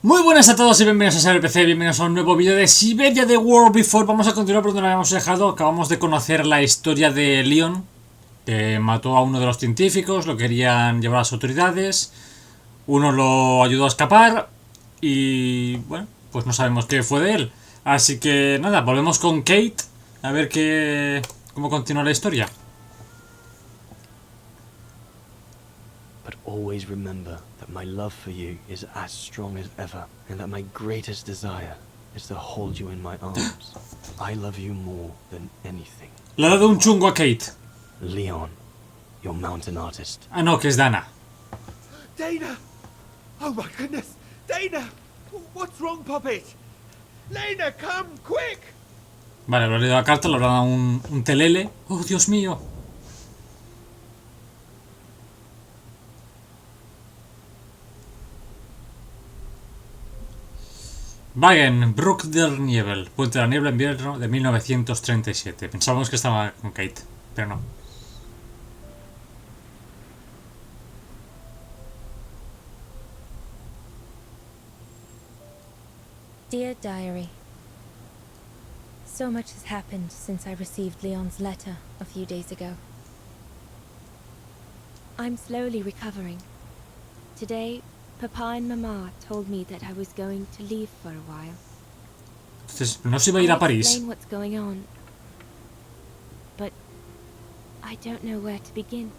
Muy buenas a todos y bienvenidos a SBPC, bienvenidos a un nuevo vídeo de Syberia de World Before. Vamos a continuar por donde lo habíamos dejado. Acabamos de conocer la historia de Leon, que mató a uno de los científicos, lo querían llevar a las autoridades. Uno lo ayudó a escapar y bueno, pues no sabemos qué fue de él. Así que nada, volvemos con Kate a ver cómo continúa la historia. But always remember that my love for you is as strong as ever, and that my greatest desire is to hold you in my arms. I love you more than anything. Le ha dado un chungo a Kate. Leon, your mountain artist. Ah, no, que es Dana. Dana! Oh my goodness! Dana! What's wrong, Puppet? Lena, come, quick! Vale, lo he leído la carta, le habrá dado un telele. Oh, Dios mío. Wagen, Brook der Niebel, Puente de la Niebla, invierno de 1937. Pensábamos que estaba con Kate, pero no. Dear Diary, so much has happened since I received Leon's letter a few days ago. I'm slowly recovering. Today, Papa and Mama told me that I was going to leave for a while. Entonces, no se iba a ir a I'll París. explain what's going on, but I don't know where to begin.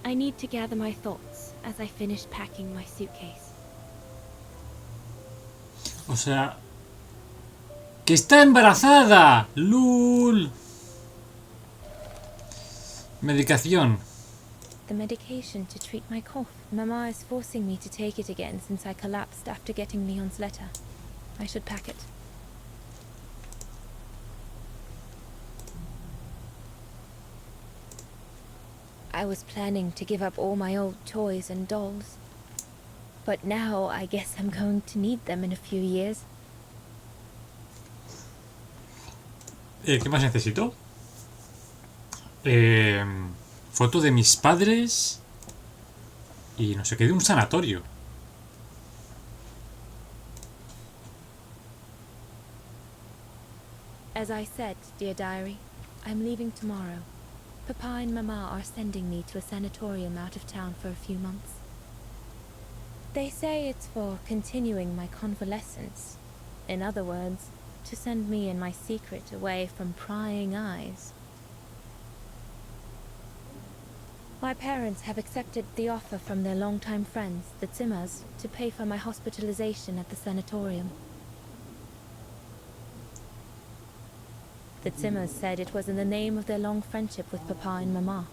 I need to gather my thoughts as I finish packing my suitcase. O sea... ¡Que está embarazada! ¡Lul! Medicación. The medication to treat my cough. Mama is forcing me to take it again since I collapsed after getting Leon's letter. I should pack it. I was planning to give up all my old toys and dolls. But now I guess I'm going to need them in a few years. ¿Qué más necesito? Foto de mis padres. Y no sé qué, de un sanatorio. As I said, dear diary, I'm leaving tomorrow. Papa and Mama are sending me to a sanatorium out of town for a few months. They say it's for continuing my convalescence. In other words, to send me and my secret away from prying eyes. My parents have accepted the offer from their longtime friends, the Zimmers, to pay for my hospitalization at the sanatorium. The Zimmers said it was in the name of their long friendship with Papa and Mama.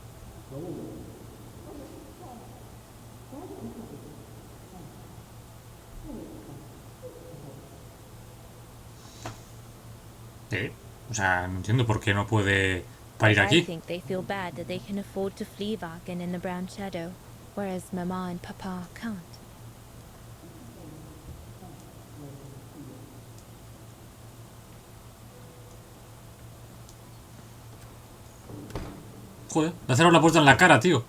O sea, no entiendo por qué no puede parir I aquí. think they feel bad that they can afford to flee Wagen in the Brown Shadow, whereas Mama and Papa can't. Joder, le ha cerrado la puerta en la cara, tío.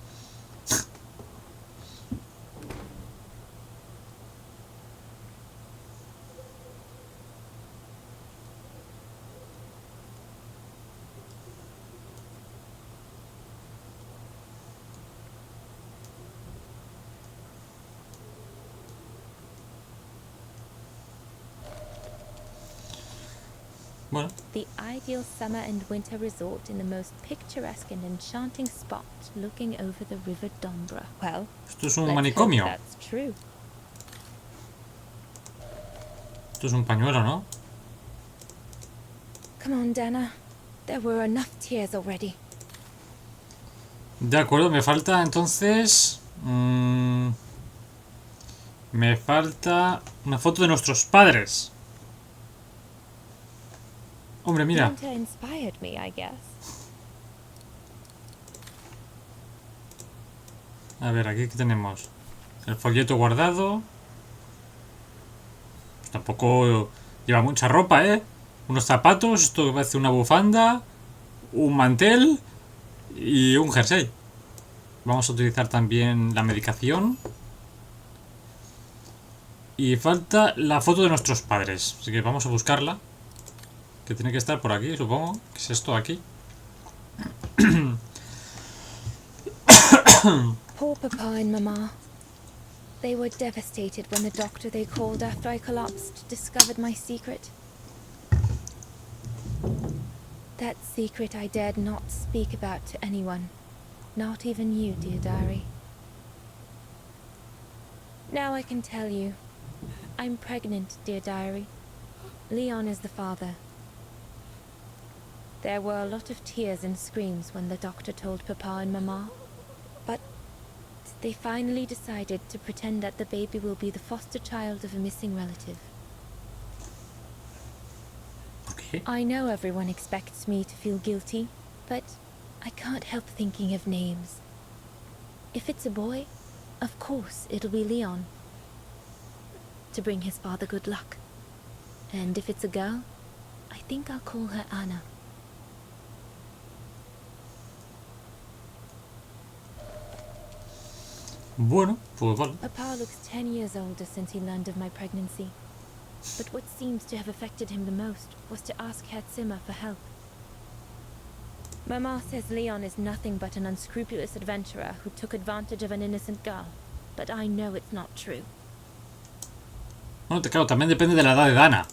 Bueno, The ideal summer and winter resort in the most picturesque and enchanting spot looking over the river Dombra. Well, esto es un let's hope manicomio. that's true. Esto es un pañuelo, ¿no? Come on, Dana. There were enough tears already. De acuerdo, me falta entonces... me falta una foto de nuestros padres. Hombre, mira. Winter inspired me, I guess. A ver, aquí ¿qué tenemos? El folleto guardado. Pues tampoco lleva mucha ropa, ¿eh? Unos zapatos, esto parece una bufanda, un mantel y un jersey. Vamos a utilizar también la medicación. Y falta la foto de nuestros padres. Así que vamos a buscarla. Que tiene que estar por aquí, supongo. ¿Qué es esto aquí? Poor Papa and Mama. They were devastated when the doctor they called after I collapsed discovered my secret. That secret I dared not speak about to anyone. Not even you, dear diary. Now I can tell you. I'm pregnant, dear diary. Leon is the father. There were a lot of tears and screams when the doctor told Papa and Mama. But they finally decided to pretend that the baby will be the foster child of a missing relative. Okay. I know everyone expects me to feel guilty, but I can't help thinking of names. If it's a boy, of course it'll be Leon, to bring his father good luck. And if it's a girl, I think I'll call her Anna. Bueno, pues vale. Papa looks 10 years older since he learned of my pregnancy. But what seems to have affected him the most was to ask Herr Zimmer for help. Mama says Leon is nothing but an unscrupulous adventurer who took advantage of an innocent girl. But I know it's not true. Bueno, claro, también depende de la edad de Dana.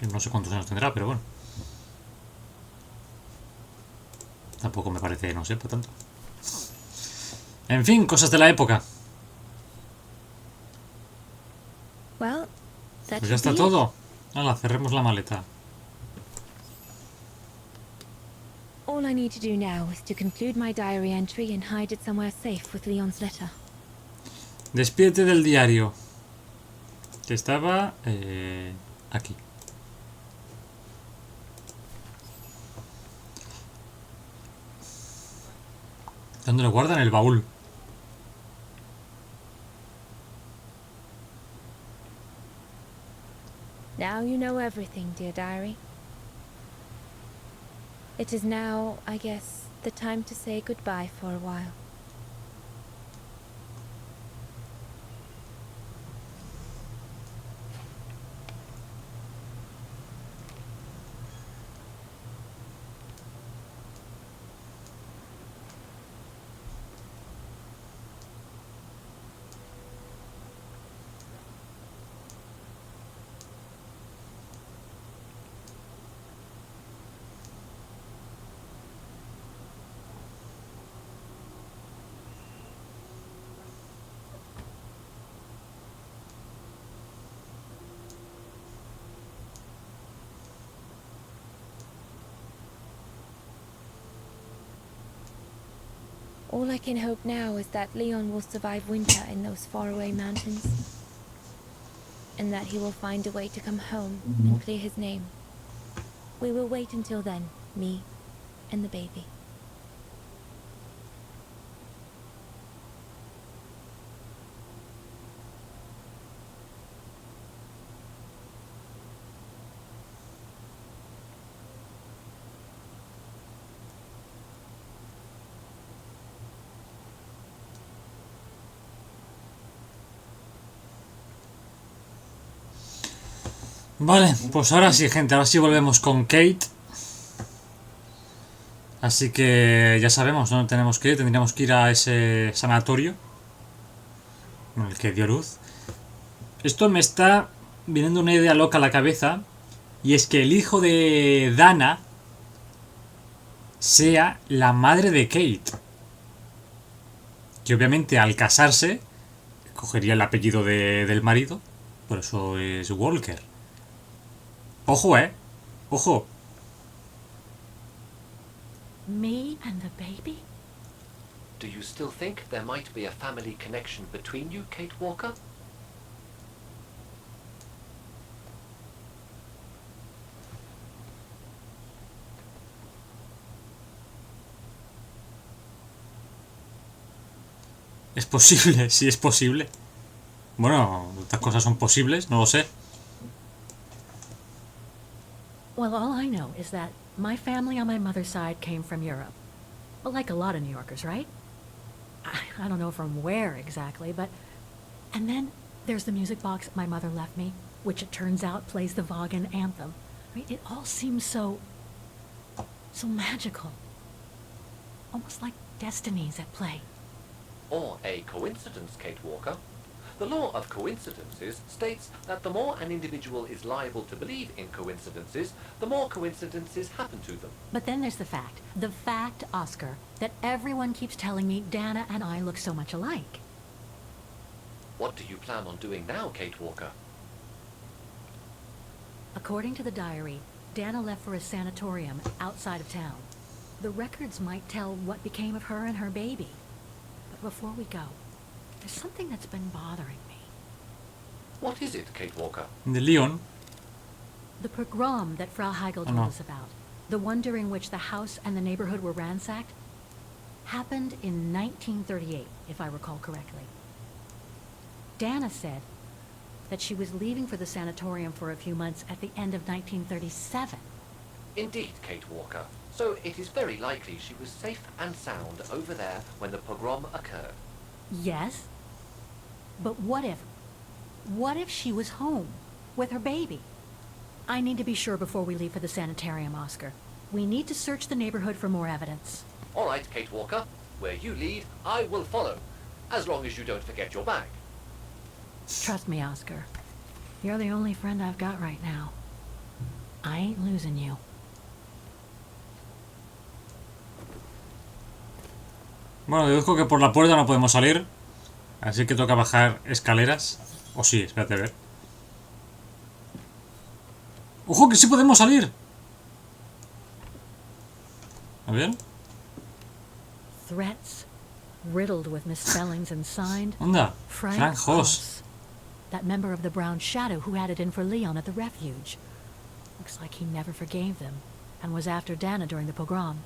Que no sé cuántos años tendrá, pero bueno. Tampoco me parece, no sé, por tanto. En fin, cosas de la época. Well, Pues ya está todo. Hala, cerremos la maleta. All I need to do now is to conclude my diary entry and hide it somewhere safe with Leon's letter. Despídete del diario. Que estaba aquí. ¿Dónde lo guardan? En el baúl. Now you know everything, dear diary. It is now, I guess, the time to say goodbye for a while. All I can hope now is that Leon will survive winter in those faraway mountains. And that he will find a way to come home and clear his name. We will wait until then, me and the baby. Vale, pues ahora sí, gente. Ahora sí volvemos con Kate. Así que ya sabemos dónde tenemos que ir. Tendríamos que ir a ese sanatorio en el que dio luz. Esto me está viniendo una idea loca a la cabeza. Y es que el hijo de Dana sea la madre de Kate. Que obviamente al casarse cogería el apellido del marido. Por eso es Walker. Ojo, ojo. Me and the baby? Do you still think there might be a family connection between you, Kate Walker? Es posible, sí es posible. Bueno, estas cosas son posibles, no lo sé. Well, all I know is that my family on my mother's side came from Europe. Well, like a lot of New Yorkers, right? I don't know from where exactly, but... And then There's the music box my mother left me, which it turns out plays the Vagan anthem. I mean, it all seems so magical. Almost like destinies at play. Or a coincidence, Kate Walker. The law of coincidences states that the more an individual is liable to believe in coincidences, the more coincidences happen to them. But then there's the fact, Oscar, that everyone keeps telling me Dana and I look so much alike. What do you plan on doing now, Kate Walker? According to the diary, Dana left for a sanatorium outside of town. The records might tell what became of her and her baby. But before we go, there's something that's been bothering me. What is it, Kate Walker? De Leon. The pogrom that Frau Heigl told us about, the one during which the house and the neighborhood were ransacked, happened in 1938, if I recall correctly. Dana said that she was leaving for the sanatorium for a few months at the end of 1937. Indeed, Kate Walker. So it is very likely she was safe and sound over there when the pogrom occurred. Yes. But what if she was home with her baby? I need to be sure before we leave for the sanitarium, Oscar. We need to search the neighborhood for more evidence. All right, Kate Walker. Where you lead, I will follow. As long as you don't forget your bag. Trust me, Oscar. You're the only friend I've got right now. I ain't losing you. Bueno, deduzco que por la puerta no podemos salir. Así que toca bajar escaleras. O sí, espérate a ver. ¡Ojo, que sí podemos salir! A ver. Threats, riddled with misspellings and signed Onda, Frank Hoss. Hoss, that member of the Brown Shadow who had it in for Leon at the refuge. Looks like he never forgave them and was after Dana during the pogrom.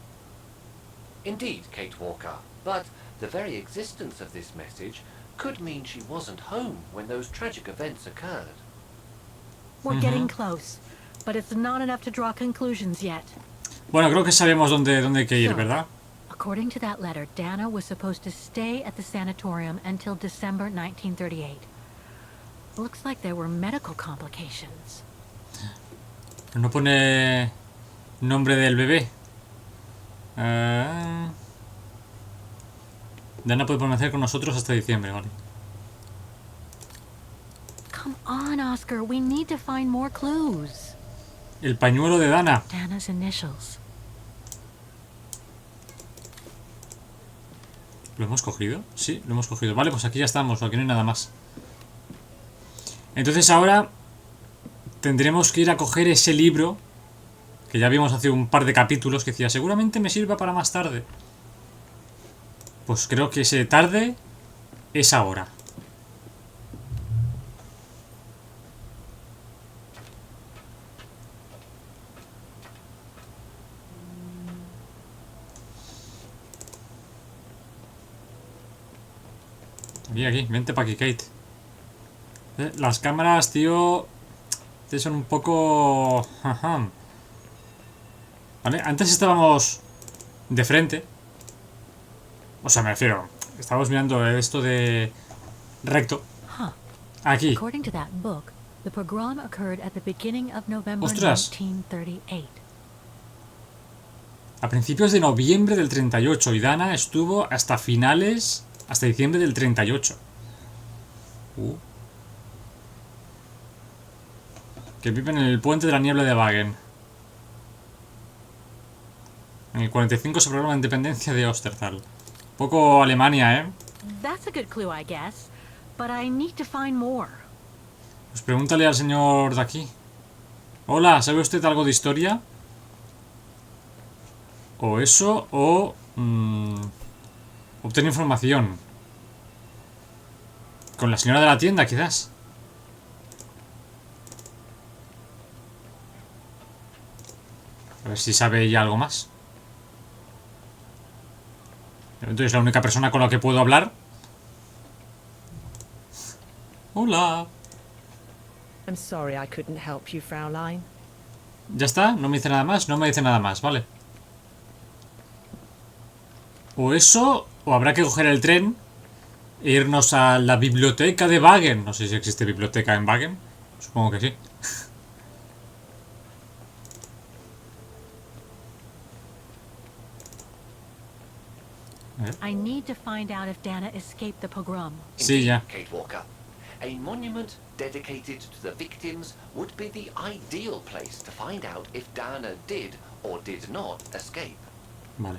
Indeed, Kate Walker. But the very existence of this message could mean she wasn't home when those tragic events occurred. We're getting close, but it's not enough to draw conclusions yet. Bueno, creo que sabemos dónde hay que ir, ¿verdad? According to that letter, Dana was supposed to stay at the sanatorium until December 1938. Looks like there were medical complications. No pone nombre del bebé. Dana puede permanecer con nosotros hasta diciembre, vale. Come on, Oscar, we need to find more clues. El pañuelo de Dana. Dana's initials. ¿Lo hemos cogido? Sí, lo hemos cogido. Vale, pues aquí ya estamos, aquí no hay nada más. Entonces ahora tendremos que ir a coger ese libro que ya vimos hace un par de capítulos que decía, seguramente me sirva para más tarde. Pues creo que ese tarde es ahora. Aquí, vente para aquí, Kate. Las cámaras, tío, son un poco... Ajá. Vale, antes estábamos de frente. O sea, me refiero, estábamos mirando esto de recto. Aquí. According to that book, the pogrom occurred at the beginning of November Ostras. 1938. A principios de noviembre del 38 y Dana estuvo hasta finales, hasta diciembre del 38. Que viven en el puente de la niebla de Wagen. En el 45 se proclama la independencia de Ostertal. Poco Alemania, ¿eh? That's a good clue, I guess, but I need to find more. Pues pregúntale al señor de aquí. Hola, ¿sabe usted algo de historia? O eso, o... obtener información. Con la señora de la tienda, quizás. A ver si sabe ella algo más. Entonces es la única persona con la que puedo hablar. Hola. I'm sorry I couldn't help you, Fraulein. ¿Ya está? ¿No me dice nada más? No me dice nada más, vale. O eso, o habrá que coger el tren e irnos a la biblioteca de Wagen. No sé si existe biblioteca en Wagen. Supongo que sí. I need to find out if Dana escaped the pogrom. Sí, ya. Kate Walker. A monument dedicated to the victims would be the ideal place to find out if Dana did or did not escape. Vale.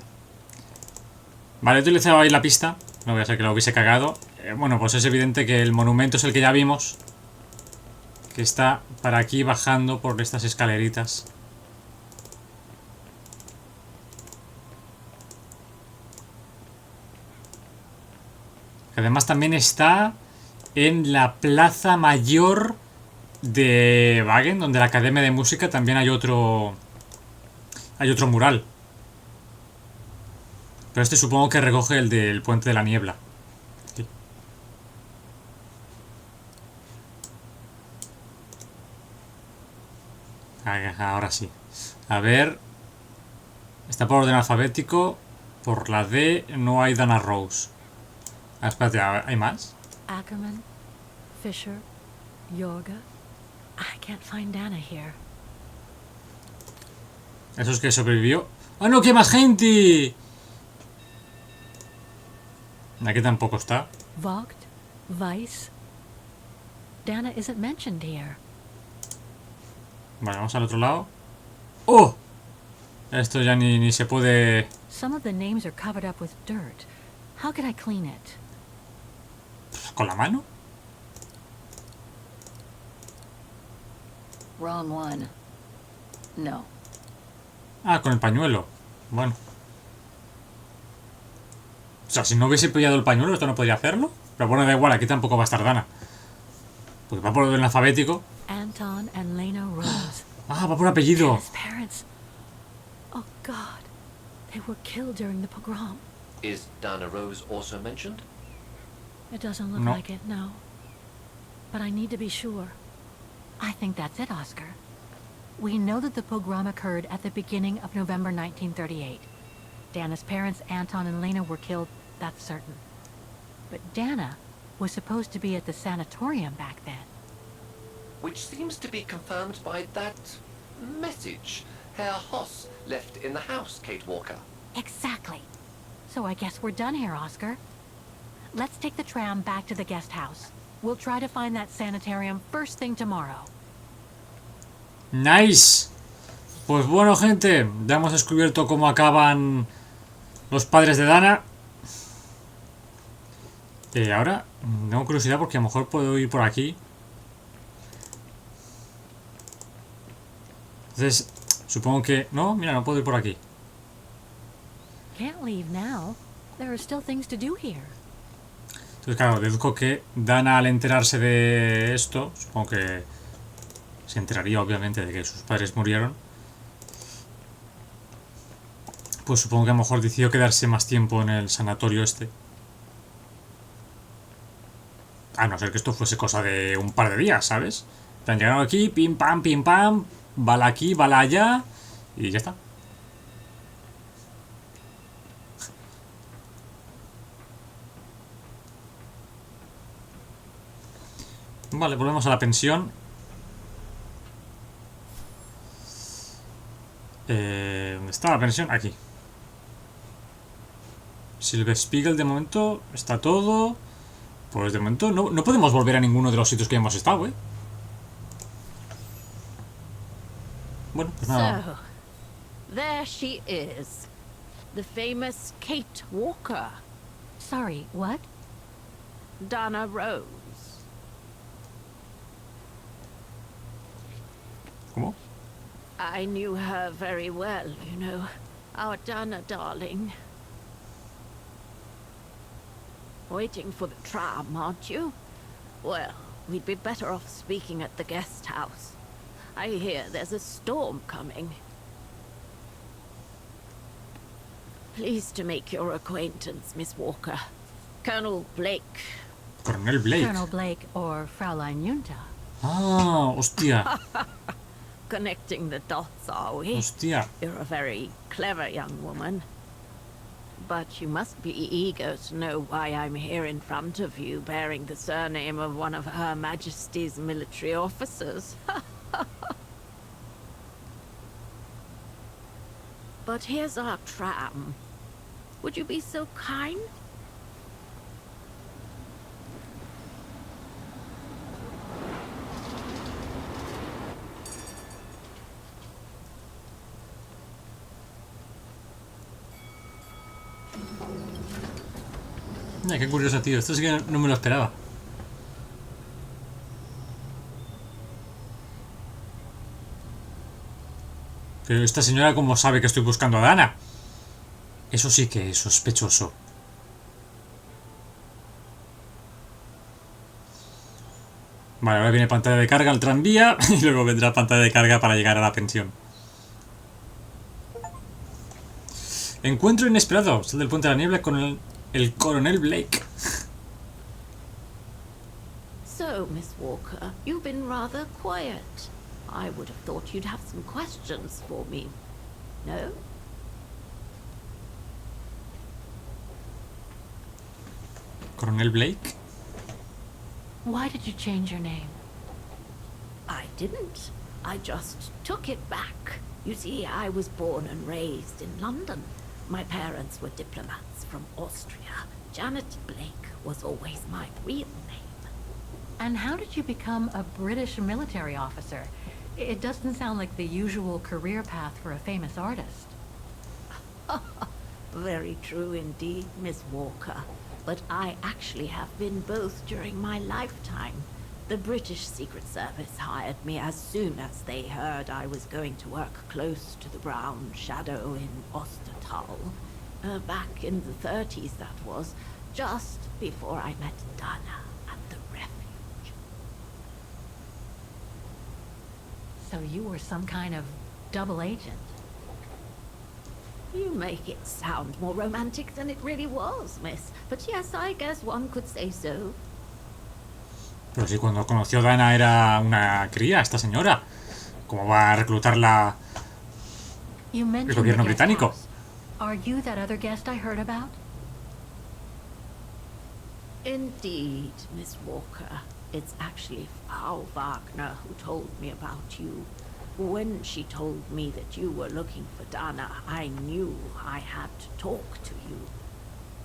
Vale, he utilizado ahí la pista. No voy a ser que lo hubiese cagado. Bueno, pues es evidente que el monumento es el que ya vimos. Que está para aquí bajando por estas escaleritas. Además también está en la plaza mayor de Wagen, donde la Academia de Música también hay otro mural. Pero este supongo que recoge el del Puente de la Niebla. Sí. Ahora sí. A ver. Está por orden alfabético. Por la D no hay Dana Rose. Ah, espérate, ¿hay más? Ackerman, Fisher, Yorga. I can't find Dana here. Eso es que sobrevivió. ¡Ah, no! ¡Que hay más gente! Aquí tampoco está. Vogt, Weiss. Dana isn't mentioned here. Vale, vamos al otro lado. ¡Oh! Esto ya ni se puede... Some of the names are covered up with dirt. How could I clean it? ¿Con la mano? Wrong one. No. Ah, con el pañuelo. Bueno. O sea, si no hubiese pillado el pañuelo, esto no podía hacerlo. Pero bueno, da igual, aquí tampoco va a estar Dana. Porque va por orden alfabético. Anton and Lena Rose. Ah, va por apellido. His parents. Oh God. They were killed during the pogrom. Is Dana Rose also mentioned? It doesn't look No. like it, no. But I need to be sure. I think that's it, Oscar. We know that the pogrom occurred at the beginning of November 1938. Dana's parents, Anton and Lena, were killed, that's certain. But Dana was supposed to be at the sanatorium back then. Which seems to be confirmed by that message Herr Hoss left in the house, Kate Walker. Exactly. So I guess we're done here, Oscar. Let's take the tram back to the guest house. We'll try to find that sanitarium first thing tomorrow. Nice. Pues bueno, gente, ya hemos descubierto cómo acaban los padres de Dana. Ahora tengo curiosidad porque a lo mejor puedo ir por aquí. Entonces, supongo que... No, mira, no puedo ir por aquí. Can't leave now. There are still things to do here. Entonces, claro, deduzco que Dana, al enterarse de esto, supongo que se enteraría obviamente de que sus padres murieron. Pues supongo que a lo mejor decidió quedarse más tiempo en el sanatorio este. A no ser que esto fuese cosa de un par de días, ¿sabes? Te han llegado aquí, pim pam, bala aquí, bala allá, y ya está. Vale, volvemos a la pensión. ¿Dónde está la pensión? Aquí. Silverspiegel de momento está todo. Pues de momento no podemos volver a ninguno de los sitios que hemos estado, ¿eh? Bueno, pues nada. So, there she is. The famous Kate Walker. Sorry, what? Dana Rose. ¿Cómo? I knew her very well, you know. Our Dana darling. Waiting for the tram, aren't you? Well, we'd be better off speaking at the guest house. I hear there's a storm coming. Pleased to make your acquaintance, Miss Walker. Colonel Blake. Coronel Blake. Colonel Blake or Fraulein Junta. Ah, hostia. Connecting the dots, are we? Hostia. You're a very clever young woman. But you must be eager to know why I'm here in front of you, bearing the surname of one of Her Majesty's military officers. But here's our tram. Would you be so kind? Qué curioso, tío. Esto sí que no me lo esperaba. Pero esta señora, ¿cómo sabe que estoy buscando a Dana? Eso sí que es sospechoso. Vale, ahora viene pantalla de carga al tranvía y luego vendrá pantalla de carga para llegar a la pensión. Encuentro inesperado. Sal del puente de la niebla con el Coronel Blake. So, Miss Walker, you've been rather quiet. I would have thought you'd have some questions for me. No? Coronel Blake. Why did you change your name? I didn't. I just took it back. You see, I was born and raised in London. My parents were diplomats from Austria. Janet Blake was always my real name. And how did you become a British military officer? It doesn't sound like the usual career path for a famous artist. Very true indeed, Miss Walker. But I actually have been both during my lifetime. The British Secret Service hired me as soon as they heard I was going to work close to the Brown Shadow in Ostertal. Back in the 30s, that was, just before I met Dana at the refuge. So you were some kind of double agent. You make it sound more romantic than it really was, miss. But yes, I guess one could say so. Pero si cuando conoció a Dana era una cría, esta señora. ¿Cómo va a reclutarla el gobierno británico? Are you that other guest I heard about? Indeed, Miss Walker. It's actually Frau Wagner who told me about you. When she told me that you were looking for Dana, I knew I had to talk to you.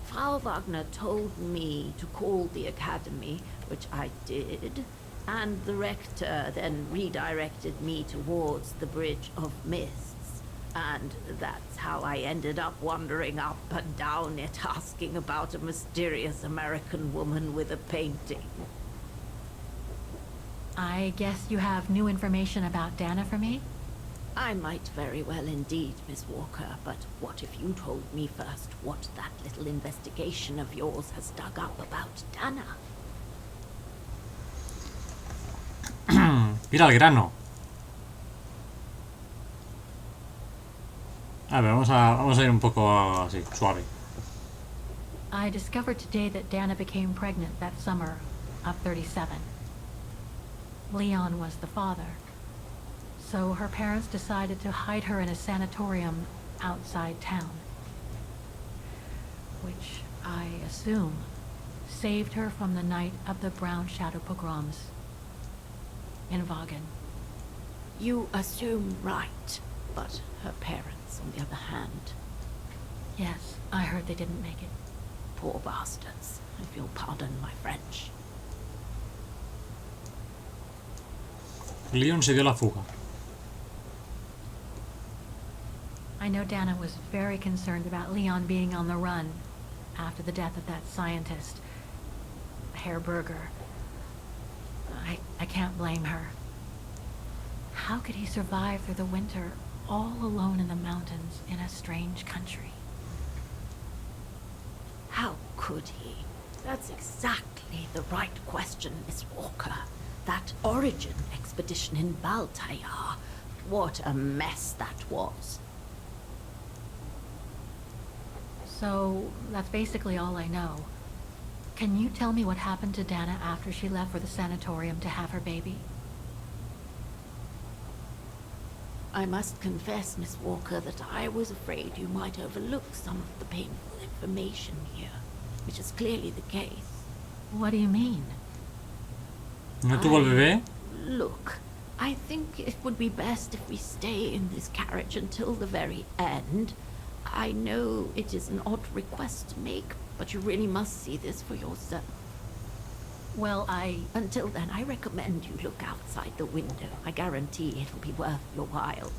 Frau Wagner told me to call the academy, which I did, and the rector then redirected me towards the Bridge of Mists. And that's how I ended up wandering up and down it, asking about a mysterious American woman with a painting. I guess you have new information about Dana for me? I might very well indeed, Miss Walker, but what if you told me first what that little investigation of yours has dug up about Dana? Ir al grano. A ver, vamos a ir un poco así, suave. I discovered today that Dana became pregnant that summer of 37. Leon was the father. So her parents decided to hide her in a sanatorium outside town. Which, I assume, saved her from the night of the Brown Shadow pogroms in Wagen. You assume right, but her parents, on the other hand... Yes, I heard they didn't make it. Poor bastards, if you'll pardon my French. Leon se dio la fuga. I know Dana was very concerned about Leon being on the run after the death of that scientist, Herr Berger. I can't blame her. How could he survive through the winter all alone in the mountains in a strange country? How could he? That's exactly the right question, Miss Walker. That origin expedition in Baltayar. What a mess that was. So, that's basically all I know. Can you tell me what happened to Dana after she left for the sanatorium to have her baby? I must confess, Miss Walker, that I was afraid you might overlook some of the painful information here, which is clearly the case. What do you mean? ¿No tuvo el bebé? Look, I think it would be best if we stay in this carriage until the very end. I know it is an odd request to make, but you really must see this for yourself. Well, Until then, I recommend you look outside the window. I guarantee it'll be worth your while.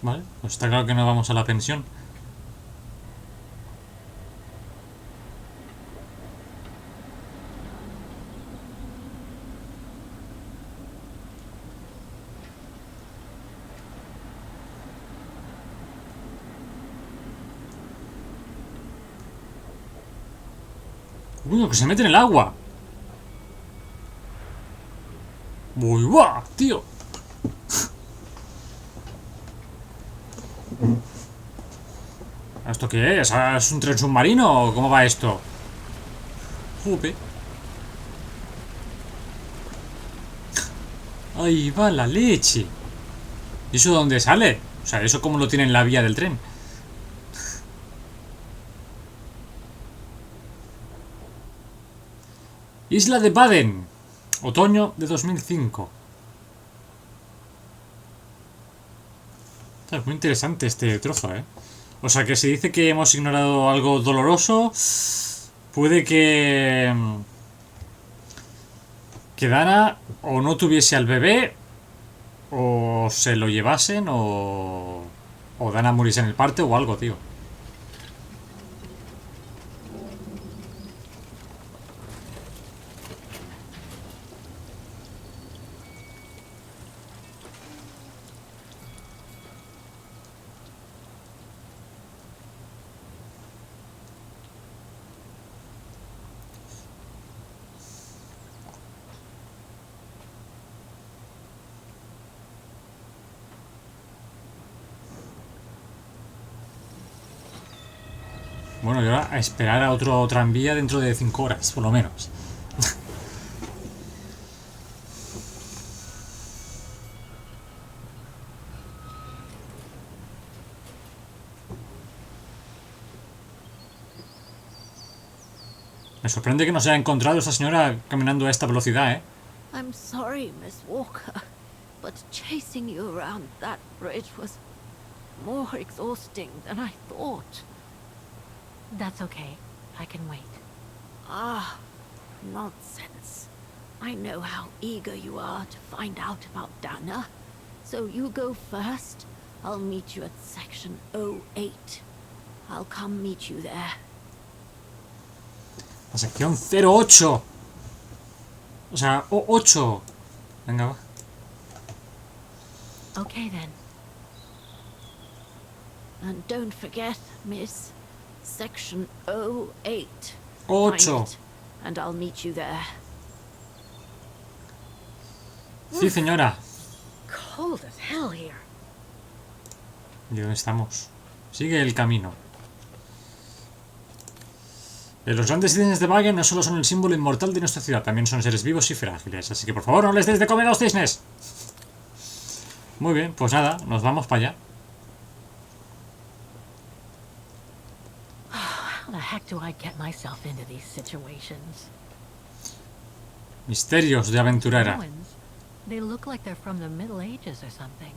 Vale, pues está claro que no vamos a la pensión. Uy, que se mete en el agua. Uy, guau, tío. ¿Esto qué es? ¿Es un tren submarino o cómo va esto? Jope. Ahí va la leche. ¿Y eso dónde sale? O sea, ¿eso cómo lo tiene en la vía del tren? Isla de Baden, otoño de 2005. Es muy interesante este trozo, ¿eh? O sea, que se dice que hemos ignorado algo doloroso. Puede que Dana o no tuviese al bebé, o se lo llevasen, o Dana muriese en el parto o algo, tío. Bueno, y ahora a esperar a otro tranvía dentro de 5 horas, por lo menos. Me sorprende que no se haya encontrado esta señora caminando a esta velocidad, ¿eh? I'm sorry, Miss Walker, but chasing you around that bridge was more exhausting than I thought. That's okay. I can wait. Ah, nonsense. I know how eager you are to find out about Dana. So you go first. I'll meet you at section 08. I'll come meet you there. La sección 08. O sea, 8. Venga, va. Okay then. And don't forget, Miss, section 08. 8. Find it, and I'll meet you there. Sí, señora. Cold as hell here. ¿Y dónde estamos? Sigue el camino. Los grandes cisnes de Wagen no solo son el símbolo inmortal de nuestra ciudad, también son seres vivos y frágiles. Así que por favor no les deis de comer a los cisnes. Muy bien, pues nada, nos vamos para allá. How the heck do I get myself into these situations? Misterios de aventurera. Ruins. They look like they're from the Middle Ages or something.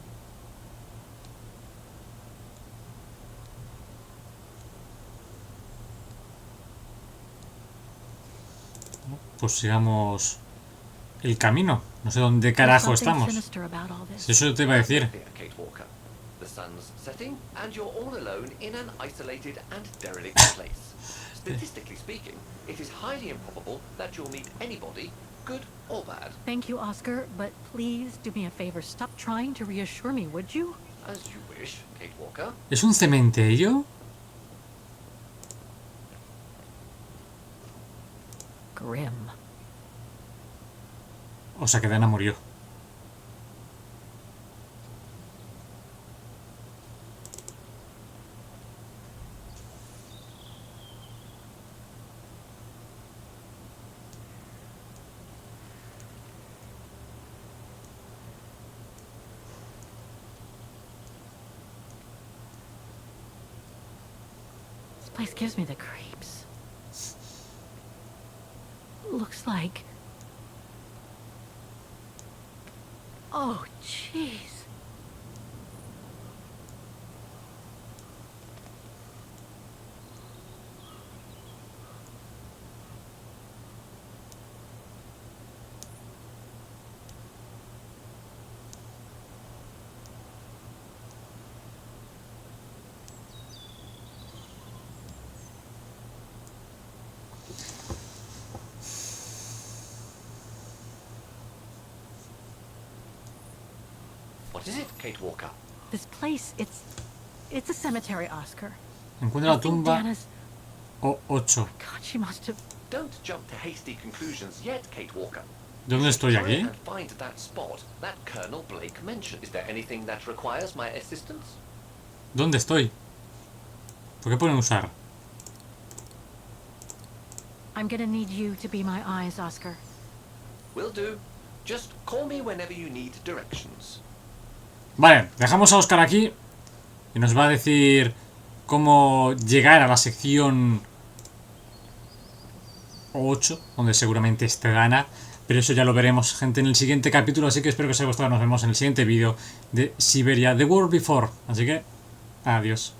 Pues sigamos el camino. No sé dónde carajo There's something estamos. sinister about all this. Si eso te iba a decir. Kate Walker. The sun's setting, and you're all alone in an isolated and derelict place. Statistically speaking, it is highly improbable that you'll meet anybody, good or bad. Thank you, Oscar, but please do me a favor. Stop trying to reassure me, would you? As you wish, Kate Walker. ¿Es un cementerio? Grim. O sea que Dana murió. place gives me the creeps. Looks like... Oh, jeez. What is it, Kate Walker? This place, it's a cemetery, Oscar. Encuentra la I think tumba Dana's... O8. God, she must have... Don't jump to hasty conclusions yet, Kate Walker. ¿Dónde estoy Try aquí? and find that spot that Colonel Blake mentioned. Is there anything that requires my assistance? ¿Dónde estoy? ¿Por qué ponen usar? I'm gonna need you to be my eyes, Oscar. Will do. Just call me whenever you need directions. Vale, dejamos a Oscar aquí y nos va a decir cómo llegar a la sección 8, donde seguramente esté Dana, pero eso ya lo veremos, gente, en el siguiente capítulo, así que espero que os haya gustado. Nos vemos en el siguiente vídeo de Syberia, The World Before, así que adiós.